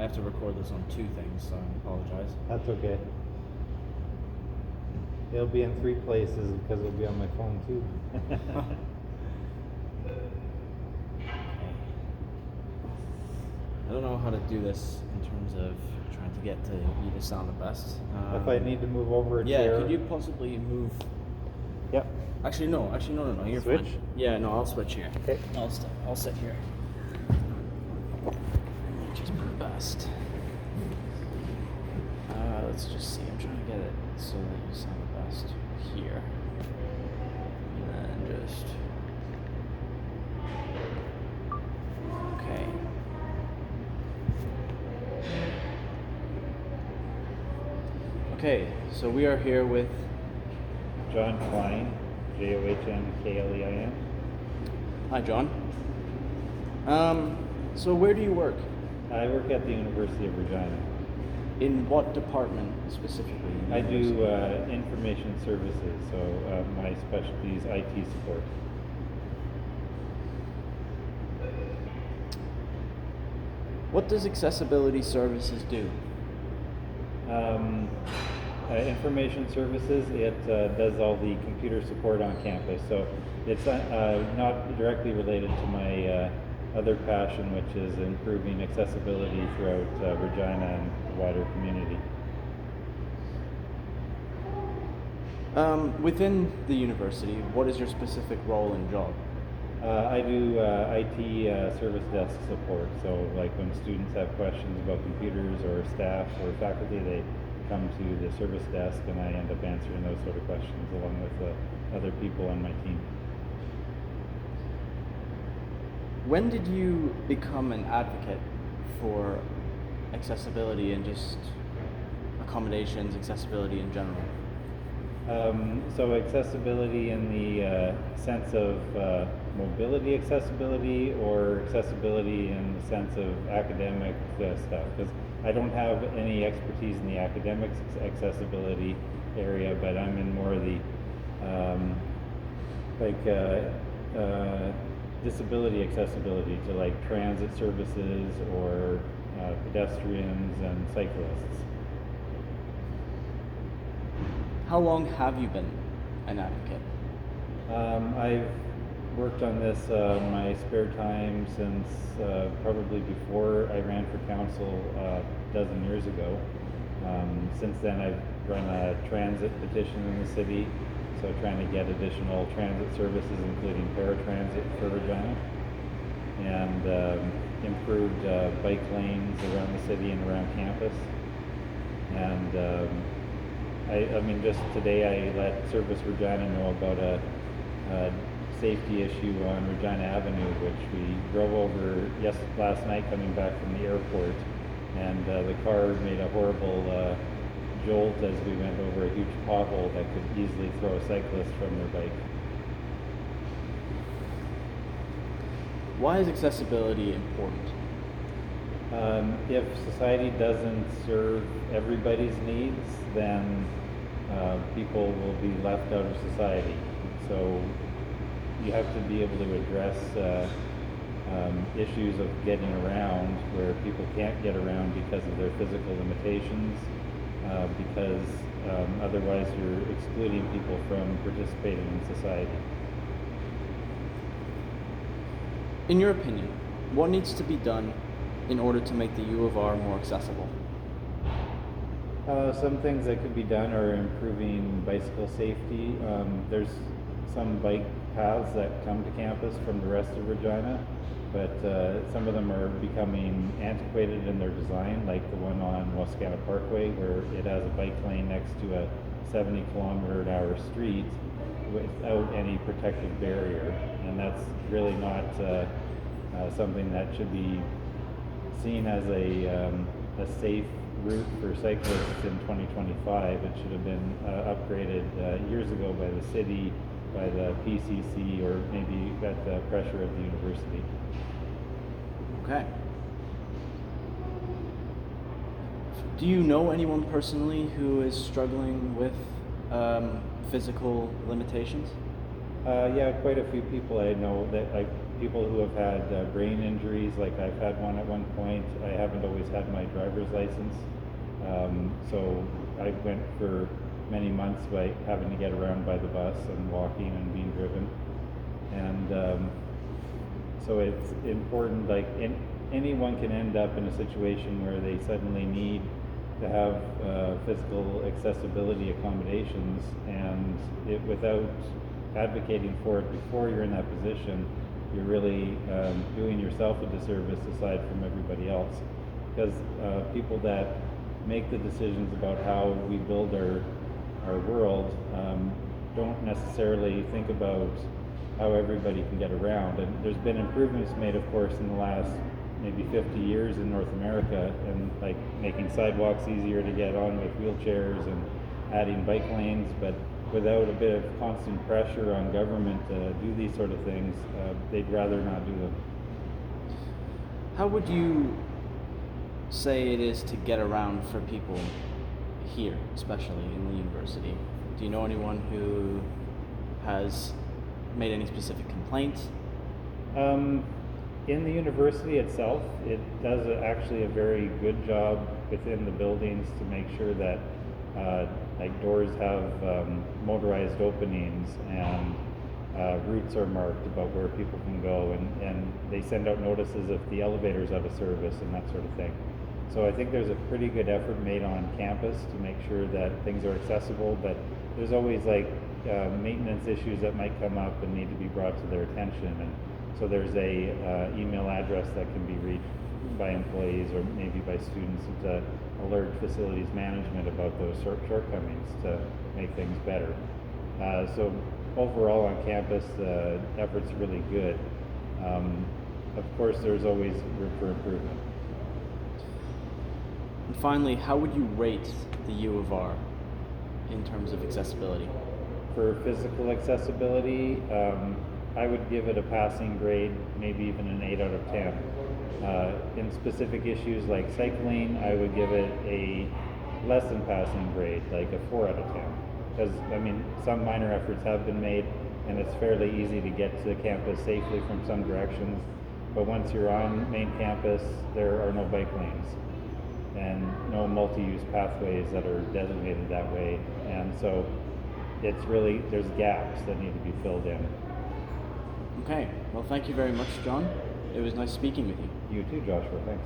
I have to record this on 2 things, so I apologize. That's okay. It'll be in 3 places because it'll be on my phone too. I don't know how to do this in terms of trying to get to you to sound the best. If I need to move over a yeah, chair. could you possibly move? Yep. Actually, no. You're Switch? fine. Yeah, no, I'll switch here. Okay. I'll sit here. Which is best. Let's just see. I'm trying to get it so that you sound the best here. And then just. Okay. Okay, so we are here with John Klein, Johnklein. Hi, John. So where do you work? I work at the University of Regina. In what department specifically? I do information services, so my specialty is IT support. What does accessibility services do? Information services, it does all the computer support on campus. So it's not directly related to my other passion, which is improving accessibility throughout Regina and the wider community. Within the university, what is your specific role and job? I do IT service desk support. So like when students have questions about computers or staff or faculty, they come to the service desk and I end up answering those sort of questions along with other people on my team. When did you become an advocate for accessibility and just accommodations, accessibility in general? So accessibility in the sense of mobility accessibility, or accessibility in the sense of academic stuff? Because I don't have any expertise in the academic accessibility area, but I'm in more of the disability accessibility to like transit services or pedestrians and cyclists. How long have you been an advocate? I've worked on this in my spare time since probably before I ran for council a dozen years ago. Since then I've run a transit petition in the city, so trying to get additional transit services including paratransit for Regina, and improved bike lanes around the city and around campus. And I mean, just today I let Service Regina know about a safety issue on Regina Avenue, which we drove over last night coming back from the airport, and the car made a horrible jolt as we went over a huge pothole that could easily throw a cyclist from their bike. Why is accessibility important? If society doesn't serve everybody's needs, then people will be left out of society. So you have to be able to address issues of getting around where people can't get around because of their physical limitations, because otherwise you're excluding people from participating in society. In your opinion, what needs to be done in order to make the U of R more accessible? Some things that could be done are improving bicycle safety. There's some bike paths that come to campus from the rest of Regina, but some of them are becoming antiquated in their design, like the one on Wascana Parkway, where it has a bike lane next to a 70-kilometer-an-hour street without any protective barrier, and that's really not something that should be seen as a safe route for cyclists in 2025. It should have been upgraded years ago by the city, by the PCC, or maybe at the pressure of the university. Okay. Do you know anyone personally who is struggling with physical limitations? Yeah, quite a few people I know that people who have had brain injuries, like I've had one at one point. I haven't always had my driver's license, so I went for many months by having to get around by the bus and walking and being driven. And so it's important, like anyone can end up in a situation where they suddenly need to have physical accessibility accommodations, and without advocating for it before you're in that position, you're really doing yourself a disservice aside from everybody else. Because people that make the decisions about how we build our world don't necessarily think about how everybody can get around. And there's been improvements made, of course, in the last maybe 50 years in North America, and like making sidewalks easier to get on with wheelchairs and adding bike lanes, but without a bit of constant pressure on government to do these sort of things, they'd rather not do them. How would you say it is to get around for people here, especially in the university? Do you know anyone who has made any specific complaints? In the university itself, it does actually a very good job within the buildings to make sure that like doors have motorized openings, and routes are marked about where people can go, and they send out notices if the elevator's out of service and that sort of thing. So I think there's a pretty good effort made on campus to make sure that things are accessible, but there's always like maintenance issues that might come up and need to be brought to their attention. And so there's a email address that can be reached by employees or maybe by students to alert facilities management about those shortcomings to make things better. So overall on campus, the effort's really good. Of course, there's always room for improvement. And finally, how would you rate the U of R in terms of accessibility? For physical accessibility, I would give it a passing grade, maybe even an 8 out of 10. In specific issues like cycling, I would give it a less than passing grade, like a 4 out of 10. Because, I mean, some minor efforts have been made, and it's fairly easy to get to campus safely from some directions. But once you're on main campus, there are no bike lanes and no multi-use pathways that are designated that way. And so it's really, there's gaps that need to be filled in. Okay, well, thank you very much, John. It was nice speaking with you. You too, Joshua. Thanks.